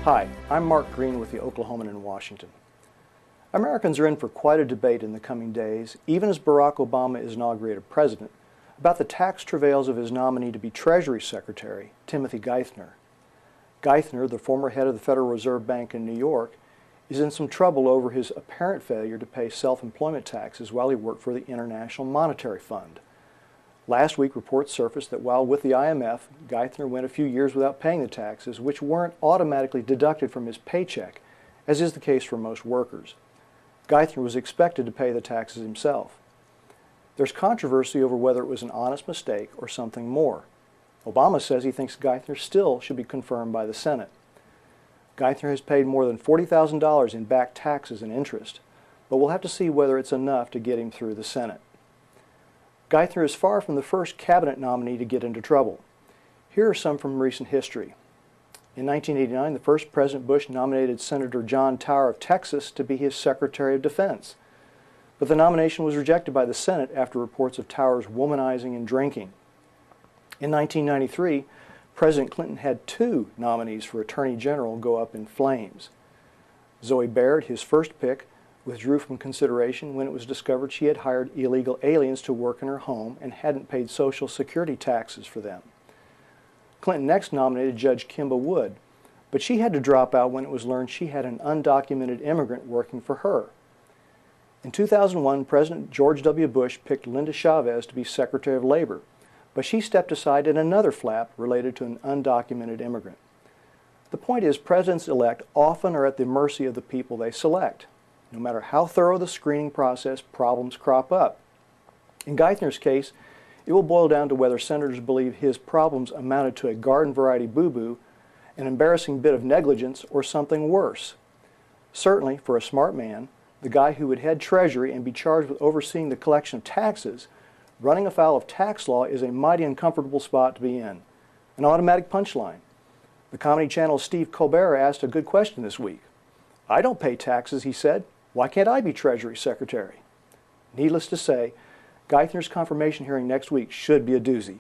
Hi, I'm Mark Green with the Oklahoman in Washington. Americans are in for quite a debate in the coming days, even as Barack Obama is inaugurated president, about the tax travails of his nominee to be Treasury Secretary, Timothy Geithner. Geithner, the former head of the Federal Reserve Bank in New York, is in some trouble over his apparent failure to pay self-employment taxes while he worked for the International Monetary Fund. Last week, reports surfaced that while with the IMF, Geithner went a few years without paying the taxes, which weren't automatically deducted from his paycheck, as is the case for most workers. Geithner was expected to pay the taxes himself. There's controversy over whether it was an honest mistake or something more. Obama says he thinks Geithner still should be confirmed by the Senate. Geithner has paid more than $40,000 in back taxes and interest, but we'll have to see whether it's enough to get him through the Senate. Geithner is far from the first cabinet nominee to get into trouble. Here are some from recent history. In 1989, the first President Bush nominated Senator John Tower of Texas to be his Secretary of Defense. But the nomination was rejected by the Senate after reports of Tower's womanizing and drinking. In 1993, President Clinton had two nominees for Attorney General go up in flames. Zoe Baird, his first pick, withdrew from consideration when it was discovered she had hired illegal aliens to work in her home and hadn't paid Social Security taxes for them. Clinton next nominated Judge Kimba Wood, but she had to drop out when it was learned she had an undocumented immigrant working for her. In 2001, President George W. Bush picked Linda Chavez to be Secretary of Labor, but she stepped aside in another flap related to an undocumented immigrant. The point is, presidents-elect often are at the mercy of the people they select. No matter how thorough the screening process, problems crop up. In Geithner's case, it will boil down to whether senators believe his problems amounted to a garden-variety boo-boo, an embarrassing bit of negligence, or something worse. Certainly, for a smart man, the guy who would head Treasury and be charged with overseeing the collection of taxes, running afoul of tax law is a mighty uncomfortable spot to be in. An automatic punchline. The Comedy Channel's Steve Colbert asked a good question this week. "I don't pay taxes," he said. "Why can't I be Treasury Secretary?" Needless to say, Geithner's confirmation hearing next week should be a doozy.